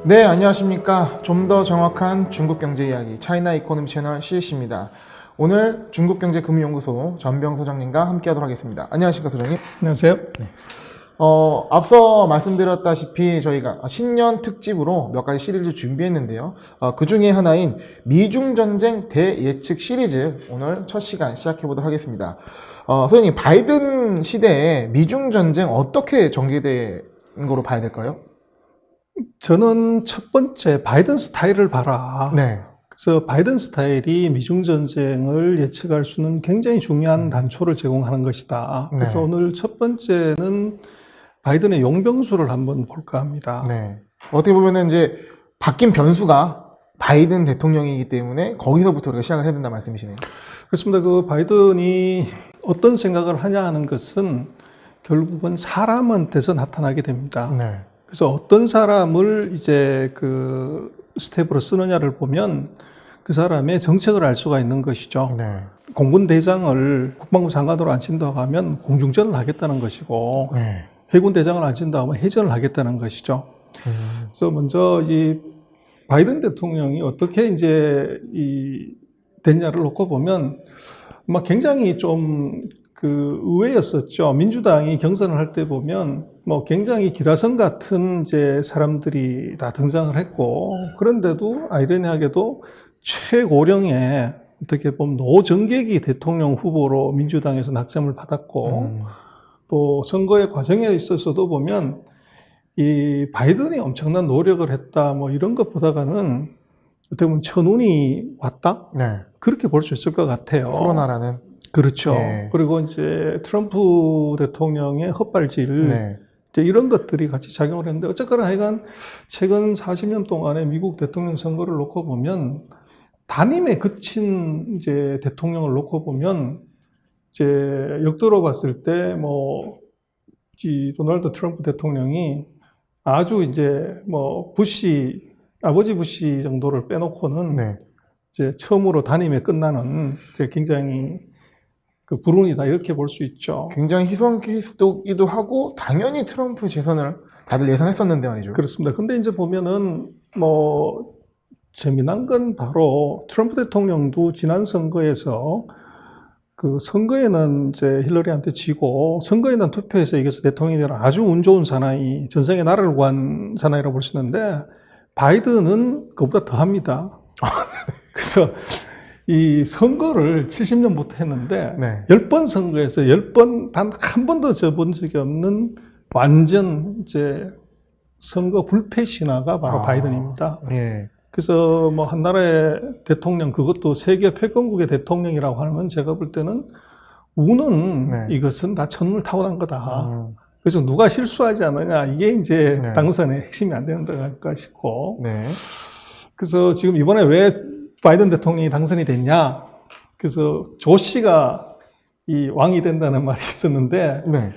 네, 안녕하십니까. 좀 더 정확한 중국 경제 이야기 차이나 이코노미 채널 CC입니다. 오늘 중국경제금융연구소 전병 소장님과 함께 하도록 하겠습니다. 안녕하십니까, 소장님. 안녕하세요. 앞서 말씀드렸다시피 저희가 신년 특집으로 몇 가지 시리즈 준비했는데요. 그 중에 하나인 미중전쟁 대예측 시리즈 오늘 첫 시간 시작해보도록 하겠습니다. 소장님, 바이든 시대에 미중전쟁 어떻게 전개된 거로 봐야 될까요? 저는 첫 번째 바이든 스타일을 봐라. 네. 그래서 바이든 스타일이 미중 전쟁을 예측할 수는 굉장히 중요한 단초를 제공하는 것이다. 그래서 네. 오늘 첫 번째는 바이든의 용병술을 한번 볼까 합니다. 네. 어떻게 보면은 이제 바뀐 변수가 바이든 대통령이기 때문에 거기서부터 우리가 시작을 해야 된다 말씀이시네요. 그렇습니다. 그 바이든이 어떤 생각을 하냐 하는 것은 결국은 사람한테서 나타나게 됩니다. 네. 그래서 어떤 사람을 이제 그 스텝으로 쓰느냐를 보면 그 사람의 정책을 알 수가 있는 것이죠. 네. 공군 대장을 국방부 장관으로 앉힌다고 하면 공중전을 하겠다는 것이고, 네. 해군 대장을 앉힌다고 하면 해전을 하겠다는 것이죠. 그래서 먼저 이 바이든 대통령이 어떻게 이제 됐냐를 놓고 보면 막 굉장히 좀 그 의외였었죠. 민주당이 경선을 할 때 보면 뭐 굉장히 기라성 같은 이제 사람들이 다 등장을 했고, 그런데도 아이러니하게도 최고령의 어떻게 보면 노정객이 대통령 후보로 민주당에서 낙점을 받았고, 또 선거의 과정에 있어서도 보면 이 바이든이 엄청난 노력을 했다 뭐 이런 것보다는 어떻게 보면 천운이 왔다? 네. 그렇게 볼 수 있을 것 같아요. 코로나라는. 그렇죠. 네. 그리고 이제 트럼프 대통령의 헛발질, 네. 이제 이런 것들이 같이 작용을 했는데, 어쨌거나 하여간 최근 40년 동안의 미국 대통령 선거를 놓고 보면, 단임에 그친 이제 대통령을 놓고 보면, 이제 역도로 봤을 때, 뭐, 이 도널드 트럼프 대통령이 아주 이제 뭐, 아버지 부시 정도를 빼놓고는, 네. 이제 처음으로 단임에 끝나는 이제 굉장히 그 불운이다, 이렇게 볼 수 있죠. 굉장히 희소한 케이스이기도 하고 당연히 트럼프 재선을 다들 예상했었는데 말이죠. 그렇습니다. 근데 이제 보면은 뭐 재미난 건 바로 트럼프 대통령도 지난 선거에서 그 선거에는 이제 힐러리한테 지고 선거에는 투표에서 이겨서 대통령이 되는 아주 운 좋은 사나이, 전생에 나라를 구한 사나이라고 볼 수 있는데, 바이든은 그보다 더합니다. 그래서 이 선거를 70년부터 했는데, 네. 10번 선거에서 10번 단 한 번도 져본 적이 없는 완전 이제 선거 불패 신화가 바로 바이든입니다. 예. 그래서 뭐 한 나라의 대통령, 그것도 세계 패권국의 대통령이라고 하면 제가 볼 때는 운은 네. 이것은 다 천운을 타고난 거다. 그래서 누가 실수하지 않느냐, 이게 이제 네. 당선의 핵심이 안 된다 싶고. 네. 그래서 지금 이번에 왜 바이든 대통령이 당선이 됐냐? 그래서 조 씨가 이 왕이 된다는 말이 있었는데, 네.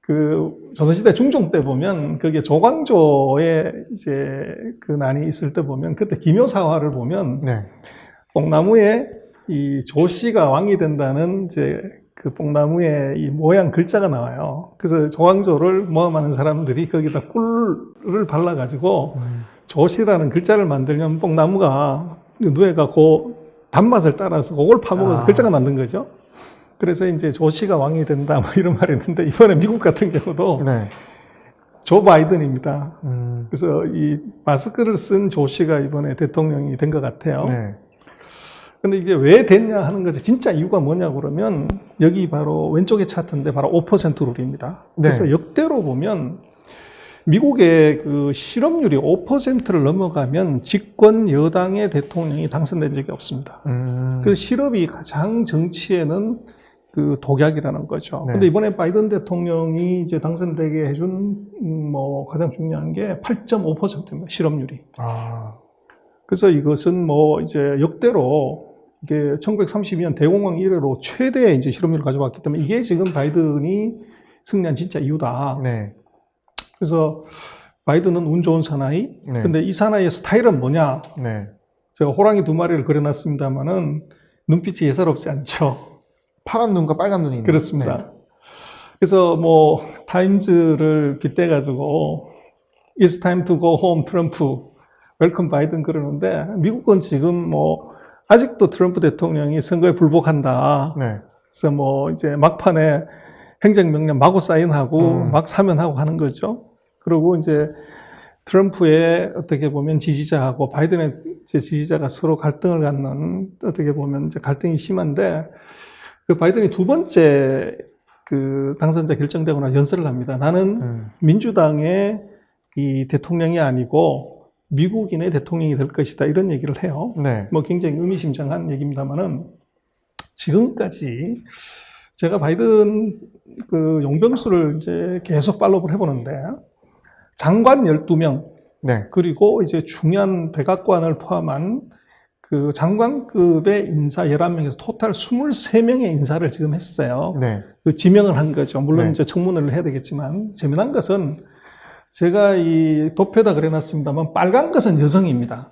그 조선시대 중종 때 보면 그게 조광조의 이제 그 난이 있을 때 보면 그때 기묘사화를 보면 네. 뽕나무에 이 조 씨가 왕이 된다는 이제 그 뽕나무에 이 모양 글자가 나와요. 그래서 조광조를 모함하는 사람들이 거기다 꿀을 발라가지고 조씨라는 글자를 만들면 뽕나무가 누에가 그 단맛을 따라서 그걸 파먹어서 글자가 만든 거죠. 그래서 이제 조 씨가 왕이 된다 뭐 이런 말이 있는데, 이번에 미국 같은 경우도 네. 조 바이든입니다. 그래서 이 마스크를 쓴 조 씨가 이번에 대통령이 된 것 같아요. 네. 근데 이게 왜 됐냐 하는 거죠. 진짜 이유가 뭐냐 그러면 여기 바로 왼쪽의 차트인데 바로 5% 룰입니다. 그래서 네. 역대로 보면 미국의 그 실업률이 5%를 넘어가면 집권 여당의 대통령이 당선된 적이 없습니다. 그 실업이 가장 정치에는 그 독약이라는 거죠. 네. 근데 이번에 바이든 대통령이 이제 당선되게 해준 뭐 가장 중요한 게 8.5%입니다. 실업률이. 그래서 이것은 뭐 이제 역대로 이게 1932년 대공황 이래로 최대의 이제 실업률을 가져왔기 때문에 이게 지금 바이든이 승리한 진짜 이유다. 네. 그래서 바이든은 운 좋은 사나이. 네. 근데 이 사나이의 스타일은 뭐냐? 네. 제가 호랑이 2마리를 그려놨습니다만은 눈빛이 예사롭지 않죠. 파란 눈과 빨간 눈이 있는. 그렇습니다. 네. 그래서 뭐 타임즈를 빗대가지고 It's time to go home, 트럼프. 웰컴 바이든 그러는데 미국은 지금 뭐 아직도 트럼프 대통령이 선거에 불복한다. 네. 그래서 뭐 이제 막판에 행정명령 마구 사인하고 막 사면하고 하는 거죠. 그리고 이제 트럼프의 어떻게 보면 지지자하고 바이든의 지지자가 서로 갈등을 갖는 어떻게 보면 이제 갈등이 심한데 그 바이든이 두 번째 그 당선자 결정되고 나서 연설을 합니다. 나는 민주당의 이 대통령이 아니고 미국인의 대통령이 될 것이다. 이런 얘기를 해요. 네. 뭐 굉장히 의미심장한 얘기입니다만은 지금까지 제가 바이든 그 용병수를 이제 계속 팔로우를 해보는데 장관 12명 네. 그리고 이제 중요한 백악관을 포함한 그 장관급의 인사 11명에서 토탈 23명의 인사를 지금 했어요. 네. 그 지명을 한 거죠. 물론 네. 이제 청문회를 해야 되겠지만 재미난 것은 제가 이 도표에다 그려놨습니다만 빨간 것은 여성입니다.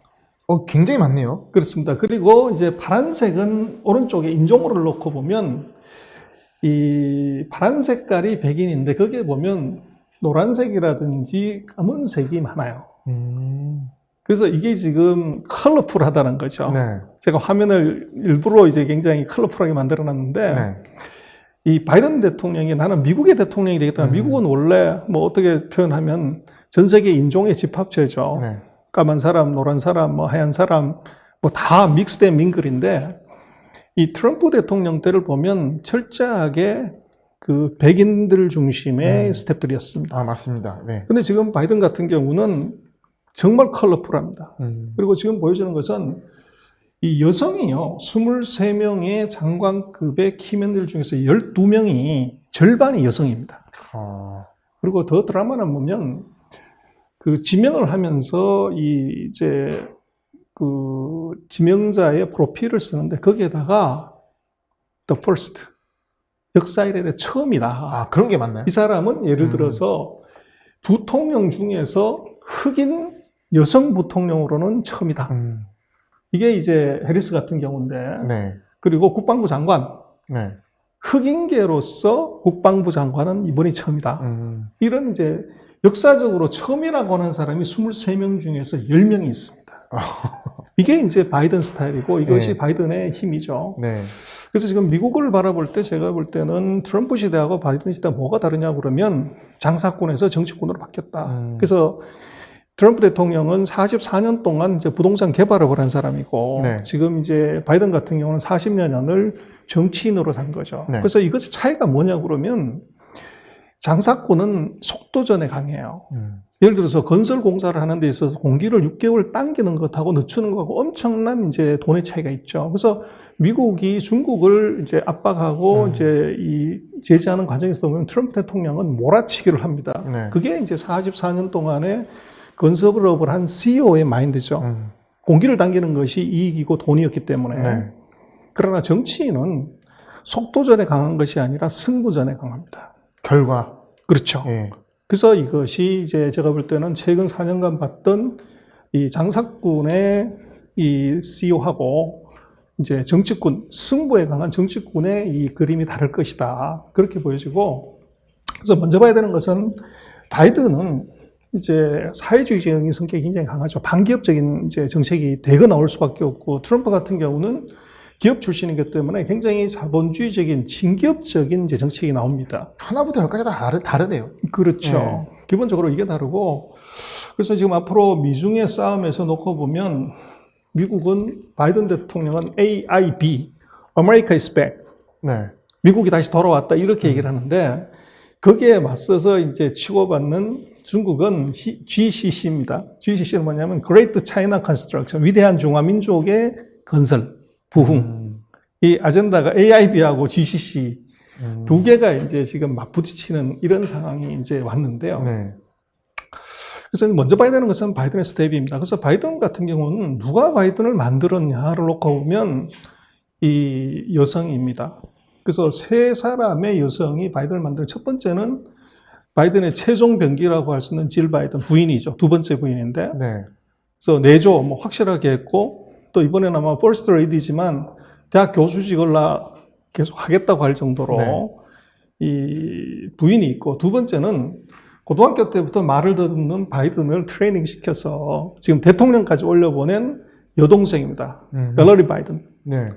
굉장히 많네요. 그렇습니다. 그리고 이제 파란색은 오른쪽에 인종으로 놓고 보면 이 파란 색깔이 백인인데 거기에 보면 노란색이라든지 검은색이 많아요. 그래서 이게 지금 컬러풀하다는 거죠. 네. 제가 화면을 일부러 이제 굉장히 컬러풀하게 만들어 놨는데 네. 이 바이든 대통령이 나는 미국의 대통령이 되겠다. 미국은 원래 뭐 어떻게 표현하면 전 세계 인종의 집합체죠. 네. 까만 사람, 노란 사람, 뭐 하얀 사람, 뭐 다 믹스된 민글인데 이 트럼프 대통령 때를 보면 철저하게 그 백인들 중심의 스텝들이었습니다. 아, 맞습니다. 네. 근데 지금 바이든 같은 경우는 정말 컬러풀합니다. 그리고 지금 보여주는 것은 이 여성이요, 23명의 장관급의 키맨들 중에서 12명이 절반이 여성입니다. 그리고 더 드라마는 보면 그 지명을 하면서 이제 그 지명자의 프로필을 쓰는데 거기에다가 the first 역사 이래 처음이다. 아, 그런 게 맞나요? 이 사람은 예를 들어서 부통령 중에서 흑인 여성 부통령으로는 처음이다. 이게 이제 해리스 같은 경우인데, 네. 그리고 국방부 장관, 네. 흑인계로서 국방부 장관은 이번이 처음이다. 이런 이제 역사적으로 처음이라고 하는 사람이 23명 중에서 10명이 있습니다. 이게 이제 바이든 스타일이고 이것이 네. 바이든의 힘이죠. 네. 그래서 지금 미국을 바라볼 때 제가 볼 때는 트럼프 시대하고 바이든 시대가 뭐가 다르냐고 그러면 장사꾼에서 정치꾼으로 바뀌었다. 그래서 트럼프 대통령은 44년 동안 이제 부동산 개발을 한 사람이고 네. 지금 이제 바이든 같은 경우는 40년을 정치인으로 산 거죠. 네. 그래서 이것의 차이가 뭐냐고 그러면 장사꾼은 속도전에 강해요. 예를 들어서 건설 공사를 하는 데 있어서 공기를 6개월 당기는 것하고 늦추는 것하고 엄청난 이제 돈의 차이가 있죠. 그래서 미국이 중국을 이제 압박하고 이제 이 제재하는 과정에서 보면 트럼프 대통령은 몰아치기를 합니다. 네. 그게 이제 44년 동안에 건설업을 한 CEO의 마인드죠. 공기를 당기는 것이 이익이고 돈이었기 때문에. 네. 그러나 정치인은 속도전에 강한 것이 아니라 승부전에 강합니다. 결과. 그렇죠. 예. 그래서 이것이 이제 제가 볼 때는 최근 4년간 봤던 이 장사꾼의 이 CEO하고 이제 정치꾼, 승부에 강한 정치꾼의 이 그림이 다를 것이다. 그렇게 보여지고, 그래서 먼저 봐야 되는 것은 바이든은 이제 사회주의적인 성격이 굉장히 강하죠. 반기업적인 이제 정책이 대거 나올 수밖에 없고, 트럼프 같은 경우는 기업 출신이기 때문에 굉장히 자본주의적인 친기업적인 이제 정책이 나옵니다. 하나부터 열까지 다 다르네요. 그렇죠. 네. 기본적으로 이게 다르고, 그래서 지금 앞으로 미중의 싸움에서 놓고 보면 미국은 바이든 대통령은 AIB, America is back. 네. 미국이 다시 돌아왔다 이렇게 얘기를 하는데 거기에 맞서서 이제 치고받는 중국은 GCC입니다. GCC는 뭐냐면 Great China Construction, 위대한 중화민족의 건설, 부흥. 이 아젠다가 AIB하고 GCC 두 개가 이제 지금 맞부딪히는 이런 상황이 이제 왔는데요. 네. 그래서 먼저 봐야 되는 것은 바이든의 스텝입니다. 그래서 바이든 같은 경우는 누가 바이든을 만들었냐를 놓고 보면 이 여성입니다. 그래서 세 사람의 여성이 바이든을 만든 첫 번째는 바이든의 최종 병기라고 할 수 있는 질 바이든 부인이죠. 두 번째 부인인데. 네. 그래서 내조 뭐 확실하게 했고 또 이번에는 아마 퍼스트 레이디지만 대학 교수직을 계속 하겠다고 할 정도로 네. 이 부인이 있고 두 번째는 고등학교 때부터 말을 듣는 바이든을 트레이닝 시켜서 지금 대통령까지 올려보낸 여동생입니다. 벨러리 바이든. 네.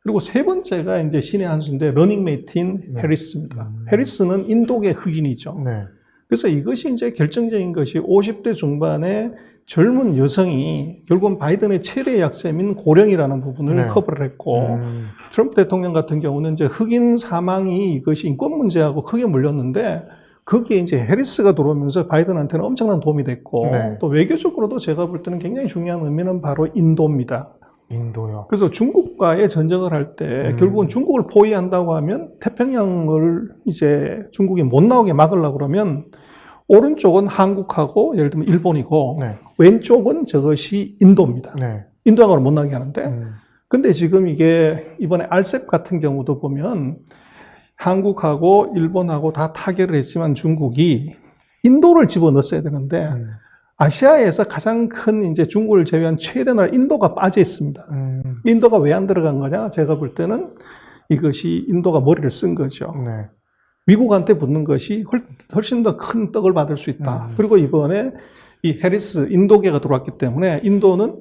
그리고 세 번째가 이제 신의 한 수인데 러닝메이트인 네. 해리스입니다. 해리스는 인도계 흑인이죠. 네. 그래서 이것이 이제 결정적인 것이 50대 중반의 젊은 여성이 결국은 바이든의 최대 약점인 고령이라는 부분을 네. 커버를 했고 트럼프 대통령 같은 경우는 이제 흑인 사망이 이것이 인권 문제하고 크게 물렸는데 거기에 이제 해리스가 들어오면서 바이든한테는 엄청난 도움이 됐고 네. 또 외교적으로도 제가 볼 때는 굉장히 중요한 의미는 바로 인도입니다. 인도요. 그래서 중국과의 전쟁을 할 때 결국은 중국을 포위한다고 하면 태평양을 이제 중국이 못 나오게 막으려고 그러면 오른쪽은 한국하고 예를 들면 일본이고 네. 왼쪽은 저것이 인도입니다. 네. 인도양으로 못 나게 하는데 근데 지금 이게 이번에 RCEP 같은 경우도 보면 한국하고 일본하고 다 타결을 했지만 중국이 인도를 집어넣었어야 되는데 아시아에서 가장 큰 이제 중국을 제외한 최대 나라 인도가 빠져 있습니다. 인도가 왜 안 들어간 거냐? 제가 볼 때는 이것이 인도가 머리를 쓴 거죠. 네. 미국한테 붙는 것이 훨씬 더 큰 떡을 받을 수 있다. 그리고 이번에 이 해리스 인도계가 들어왔기 때문에 인도는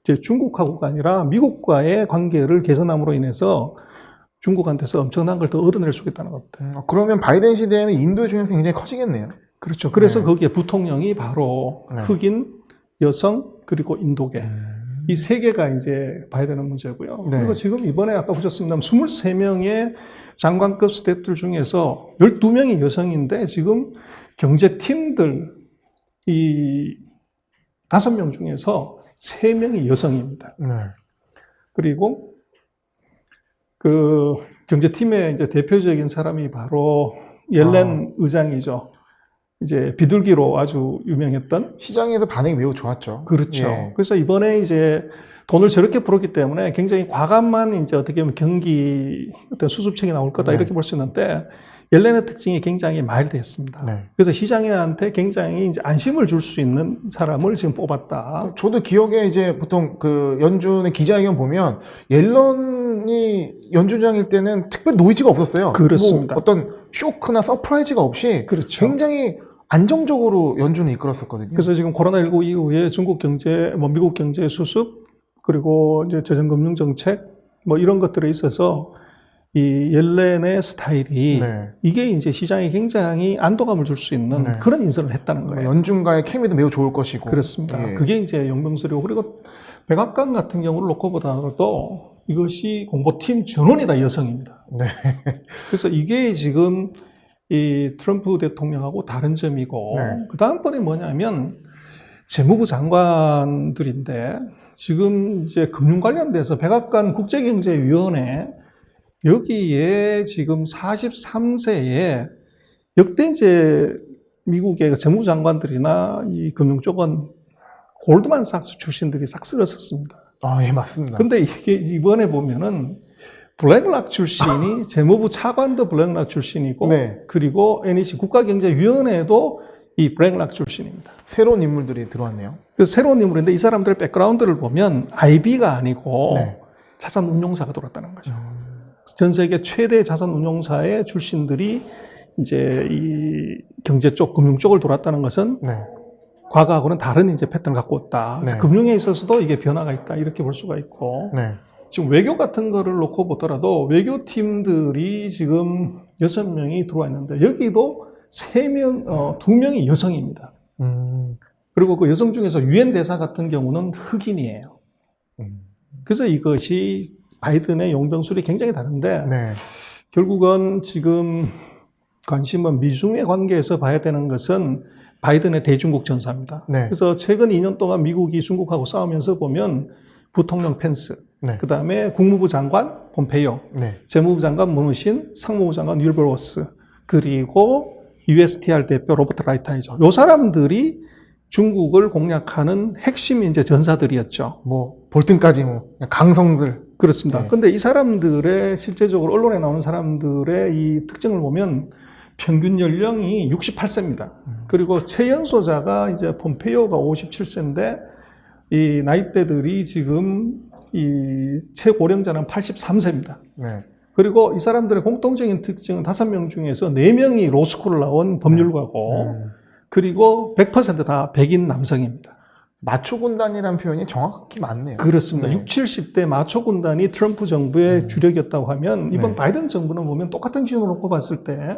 이제 중국하고가 아니라 미국과의 관계를 개선함으로 인해서 중국한테서 엄청난 걸 더 얻어낼 수 있다는 것 같아요. 그러면 바이든 시대에는 인도의 중요성이 굉장히 커지겠네요. 그렇죠. 그래서 네. 거기에 부통령이 바로 네. 흑인, 여성, 그리고 인도계. 이 세 개가 이제 봐야 되는 문제고요. 네. 그리고 지금 이번에 아까 보셨습니다. 23명의 장관급 스태프들 중에서 12명이 여성인데 지금 경제팀들 이 5명 중에서 3명이 여성입니다. 네. 그리고 그 경제팀의 이제 대표적인 사람이 바로 옐렌 의장이죠. 이제 비둘기로 아주 유명했던. 시장에서 반응이 매우 좋았죠. 그렇죠. 예. 그래서 이번에 이제 돈을 저렇게 풀었기 때문에 굉장히 과감한 이제 어떻게 보면 경기 어떤 수습책이 나올 거다 네. 이렇게 볼 수 있는데 옐렌의 특징이 굉장히 마일드했습니다. 네. 그래서 시장한테 굉장히 이제 안심을 줄 수 있는 사람을 지금 뽑았다. 저도 기억에 이제 보통 그 연준의 기자회견 보면 옐런이 연준장일 때는 특별히 노이즈가 없었어요. 그렇습니다. 뭐 어떤 쇼크나 서프라이즈가 없이 그렇죠. 굉장히 안정적으로 연준을 이끌었었거든요. 그래서 지금 코로나19 이후에 중국 경제, 뭐 미국 경제 수습, 그리고 이제 재정금융 정책, 뭐 이런 것들에 있어서 이 옐렌의 스타일이 네. 이게 이제 시장에 굉장히 안도감을 줄 수 있는 네. 그런 인선을 했다는 거예요. 연준과의 케미도 매우 좋을 것이고. 그렇습니다. 예. 그게 이제 용병설이고 그리고 백악관 같은 경우를 놓고 보더라도 이것이 공보팀 전원이다 여성입니다. 네. 그래서 이게 지금 이 트럼프 대통령하고 다른 점이고 네. 그 다음번에 뭐냐면 재무부 장관들인데 지금 이제 금융 관련돼서 백악관 국제경제위원회 여기에 지금 43세에 역대 이제 미국의 재무부 장관들이나 이 금융 쪽은 골드만삭스 출신들이 싹 쓸었었습니다. 아, 예, 맞습니다. 근데 이게 이번에 보면은 블랙락 출신이 재무부 차관도 블랙락 출신이고 네. 그리고 NEC 국가경제위원회도 이 블랙락 출신입니다. 새로운 인물들이 들어왔네요. 그 새로운 인물인데 이 사람들의 백그라운드를 보면 IB가 아니고 네. 자산운용사가 들어왔다는 거죠. 전 세계 최대 자산운용사의 출신들이 이제 이 경제 쪽, 금융 쪽을 돌았다는 것은 네. 과거하고는 다른 이제 패턴을 갖고 왔다. 그래서 네. 금융에 있어서도 이게 변화가 있다. 이렇게 볼 수가 있고. 네. 지금 외교 같은 거를 놓고 보더라도 외교팀들이 지금 6명이 들어와 있는데 여기도 2명이 여성입니다. 그리고 그 여성 중에서 유엔 대사 같은 경우는 흑인이에요. 그래서 이것이 바이든의 용병술이 굉장히 다른데 네. 결국은 지금 관심은 미중의 관계에서 봐야 되는 것은 바이든의 대중국 전사입니다. 네. 그래서 최근 2년 동안 미국이 중국하고 싸우면서 보면 부통령 펜스, 네. 그 다음에 국무부 장관 폼페이오, 네. 재무부 장관 머누신, 상무부 장관 윌버로스, 그리고 USTR 대표 로버트 라이타이죠. 이 사람들이 중국을 공략하는 핵심 이제 전사들이었죠. 뭐 볼튼까지 뭐 강성들. 그렇습니다. 네. 근데 이 사람들의 실제적으로 언론에 나오는 사람들의 이 특징을 보면 평균 연령이 68세입니다. 그리고 최연소자가 이제 폼페이오가 57세인데 이 나이대들이 지금 이 최고령자는 83세입니다. 네. 그리고 이 사람들의 공통적인 특징은 5명 중에서 4명이 로스쿨을 나온 법률가고 그리고 100%다 백인 남성입니다. 마초 군단이라는 표현이 정확히 맞네요. 그렇습니다. 네. 60, 70대 마초 군단이 트럼프 정부의 주력이었다고 하면 이번 네. 바이든 정부는 보면 똑같은 기준으로 꼽았을 때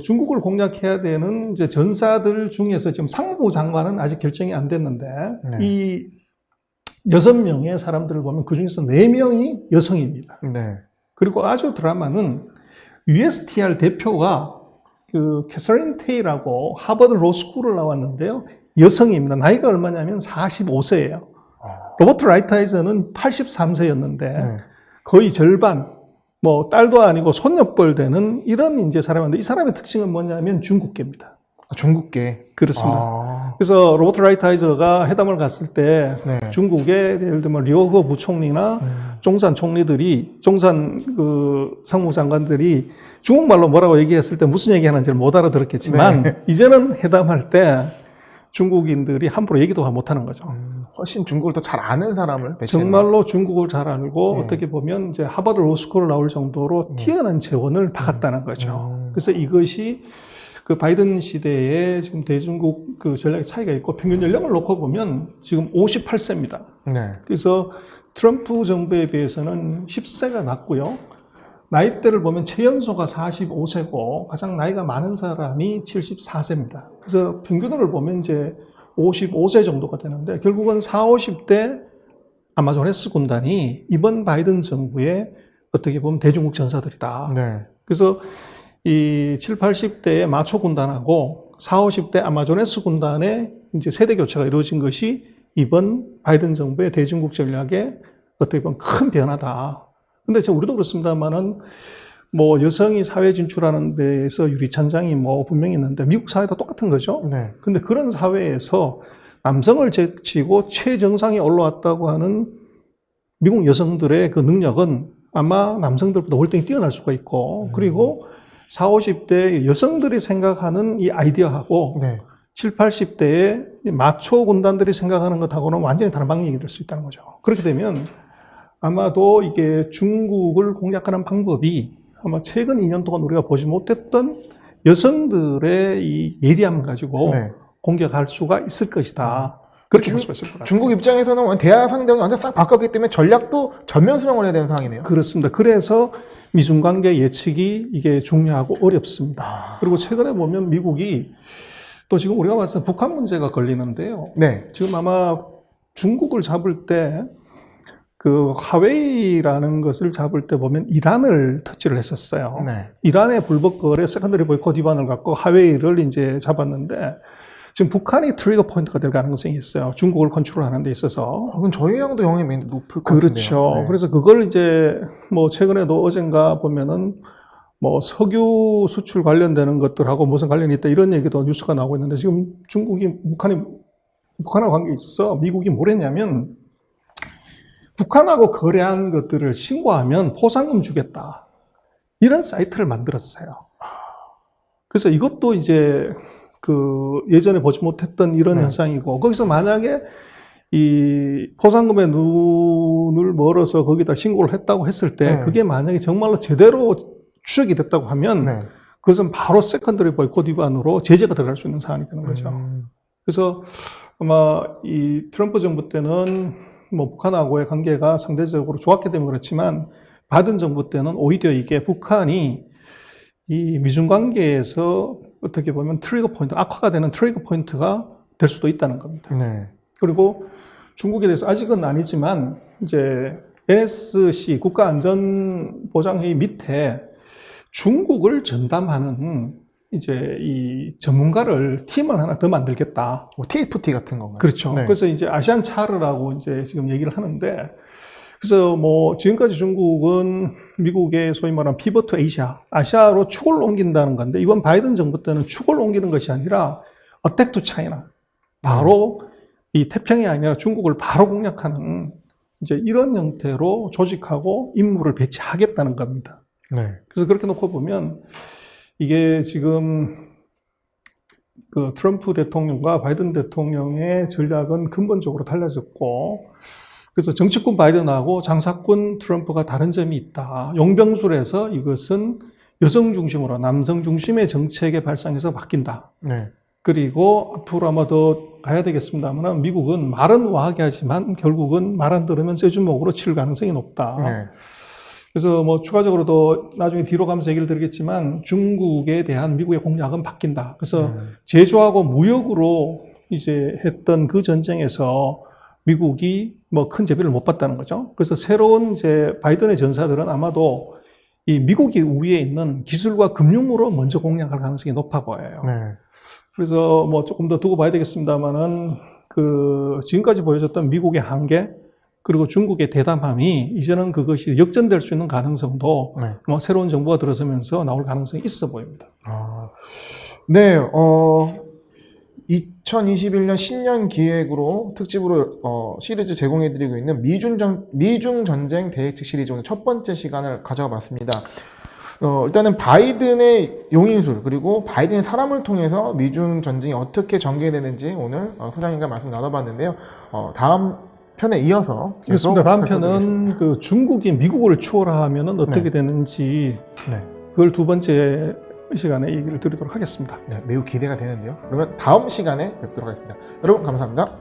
중국을 공략해야 되는 이제 전사들 중에서 지금 상무 장관은 아직 결정이 안 됐는데 네. 이 6명의 사람들을 보면 그 중에서 4명이 여성입니다. 네. 그리고 아주 드라마는 USTR 대표가 캐서린 테이라고 하버드 로스쿨을 나왔는데요. 여성입니다. 나이가 얼마냐면 45세예요. 로버트 라이트하이저는 83세였는데 네. 거의 절반, 뭐 딸도 아니고 손녀뻘 되는 이런 이제 사람인데 이 사람의 특징은 뭐냐면 중국계입니다. 중국계. 그렇습니다. 그래서 로버트 라이트하이저가 회담을 갔을 때 네. 중국의 예를 들면 리오허 부총리나 종산 총리들이 종산 상무장관들이 중국말로 뭐라고 얘기했을 때 무슨 얘기하는지를 못 알아들었겠지만 네. 이제는 회담할 때 중국인들이 함부로 얘기도 못하는 거죠. 훨씬 중국을 더 잘 아는 사람을 배치했네요. 정말로 중국을 잘 알고 네. 어떻게 보면 이제 하버드 로스쿨을 나올 정도로 뛰어난 재원을 박았다는 거죠. 그래서 이것이 바이든 시대에 지금 대중국 전략의 차이가 있고 평균 연령을 놓고 보면 지금 58세입니다. 네. 그래서 트럼프 정부에 비해서는 10세가 낮고요. 나이대를 보면 최연소가 45세고 가장 나이가 많은 사람이 74세입니다. 그래서 평균을 보면 이제 55세 정도가 되는데 결국은 40, 50대 아마존에스 군단이 이번 바이든 정부의 어떻게 보면 대중국 전사들이다. 네. 그래서 이 70, 80대의 마초 군단하고 40, 50대 아마존에스 군단의 이제 세대 교체가 이루어진 것이 이번 바이든 정부의 대중국 전략의 어떻게 보면 큰 변화다. 근데 우리도 그렇습니다만은 뭐 여성이 사회 진출하는 데에서 유리천장이 뭐 분명히 있는데 미국 사회도 똑같은 거죠. 네. 근데 그런 사회에서 남성을 제치고 최정상에 올라왔다고 하는 미국 여성들의 그 능력은 아마 남성들보다 월등히 뛰어날 수가 있고 그리고 40, 50대 여성들이 생각하는 이 아이디어하고 네. 70, 80대의 마초 군단들이 생각하는 것하고는 완전히 다른 방향이 될 수 있다는 거죠. 그렇게 되면 아마도 이게 중국을 공략하는 방법이 아마 최근 2년 동안 우리가 보지 못했던 여성들의 이 예리함을 가지고 네. 공격할 수가 있을 것이다. 그렇게 볼 수가 있을 것 같아요. 중국 입장에서는 대화 상대를 완전 싹 바꿨기 때문에 전략도 전면 수정을 해야 되는 상황이네요. 그렇습니다. 그래서 미중 관계 예측이 이게 중요하고 어렵습니다. 그리고 최근에 보면 미국이 또 지금 우리가 봤을 때 북한 문제가 걸리는데요. 네. 지금 아마 중국을 잡을 때 화웨이라는 것을 잡을 때 보면 이란을 터치를 했었어요. 네. 이란의 불법거래 세컨더리 보이콧 위반을 갖고 화웨이를 이제 잡았는데 지금 북한이 트리거 포인트가 될 가능성이 있어요. 중국을 컨트롤하는 데 있어서. 그럼 저희랑도 영향이 높을 것 같은데요. 그렇죠. 네. 그래서 그걸 이제 뭐 최근에도 어젠가 보면은 뭐 석유 수출 관련되는 것들하고 무슨 관련이 있다 이런 얘기도 뉴스가 나오고 있는데 지금 북한하고 관계에 있어서 미국이 뭘 했냐면 북한하고 거래한 것들을 신고하면 포상금 주겠다. 이런 사이트를 만들었어요. 그래서 이것도 이제 예전에 보지 못했던 이런 네. 현상이고, 거기서 만약에 이 포상금의 눈을 멀어서 거기다 신고를 했다고 했을 때, 네. 그게 만약에 정말로 제대로 추적이 됐다고 하면, 네. 그것은 바로 세컨더리 보이콧 위반으로 제재가 들어갈 수 있는 사안이 되는 거죠. 그래서 아마 이 트럼프 정부 때는 뭐 북한하고의 관계가 상대적으로 좋았기 때문에 그렇지만 바이든 정부 때는 오히려 이게 북한이 이 미중 관계에서 어떻게 보면 트리거 포인트, 악화가 되는 트리거 포인트가 될 수도 있다는 겁니다. 네. 그리고 중국에 대해서 아직은 아니지만 이제 NSC 국가안전보장회의 밑에 중국을 전담하는 이제 이 전문가를 팀을 하나 더 만들겠다. 뭐 TFT 같은 건가요? 그렇죠. 네. 그래서 이제 아시안 차르라고 이제 지금 얘기를 하는데, 그래서 뭐 지금까지 중국은 미국의 소위 말하는 피벗 투 아시아로 축을 옮긴다는 건데, 이번 바이든 정부 때는 축을 옮기는 것이 아니라 어택 투 차이나, 바로 이 태평양이 아니라 중국을 바로 공략하는 이제 이런 형태로 조직하고 임무를 배치하겠다는 겁니다. 네. 그래서 그렇게 놓고 보면 이게 지금 트럼프 대통령과 바이든 대통령의 전략은 근본적으로 달라졌고, 그래서 정치꾼 바이든하고 장사꾼 트럼프가 다른 점이 있다. 용병술에서 이것은 여성 중심으로 남성 중심의 정책의 발상에서 바뀐다. 네. 그리고 앞으로 아마 더 가야 되겠습니다만 미국은 말은 우아하게 하지만 결국은 말 안 들으면 쇠주먹으로 칠 가능성이 높다. 네. 그래서 뭐 추가적으로도 나중에 뒤로 가면서 얘기를 드리겠지만 중국에 대한 미국의 공약은 바뀐다. 그래서 제조하고 무역으로 이제 했던 그 전쟁에서 미국이 뭐 큰 제비를 못 봤다는 거죠. 그래서 새로운 이제 바이든의 전사들은 아마도 이 미국이 우위에 있는 기술과 금융으로 먼저 공략할 가능성이 높아 보여요. 네. 그래서 뭐 조금 더 두고 봐야 되겠습니다만은 그 지금까지 보여줬던 미국의 한계 그리고 중국의 대담함이 이제는 그것이 역전될 수 있는 가능성도 네. 뭐 새로운 정부가 들어서면서 나올 가능성이 있어 보입니다. 네, 2021년 신년 기획으로 특집으로 시리즈 제공해드리고 있는 미중 전쟁 대예측 시리즈 오늘 첫 번째 시간을 가져가 봤습니다. 일단은 바이든의 용인술 그리고 바이든의 사람을 통해서 미중 전쟁이 어떻게 전개되는지 오늘 소장님과 말씀 나눠봤는데요. 다음 편에 이어서 그렇습니다. 다음 편은 그 중국이 미국을 추월하면 어떻게 네. 되는지 네. 그걸 두 번째 시간에 얘기를 드리도록 하겠습니다. 네, 매우 기대가 되는데요. 그러면 다음 시간에 뵙도록 하겠습니다. 여러분 감사합니다.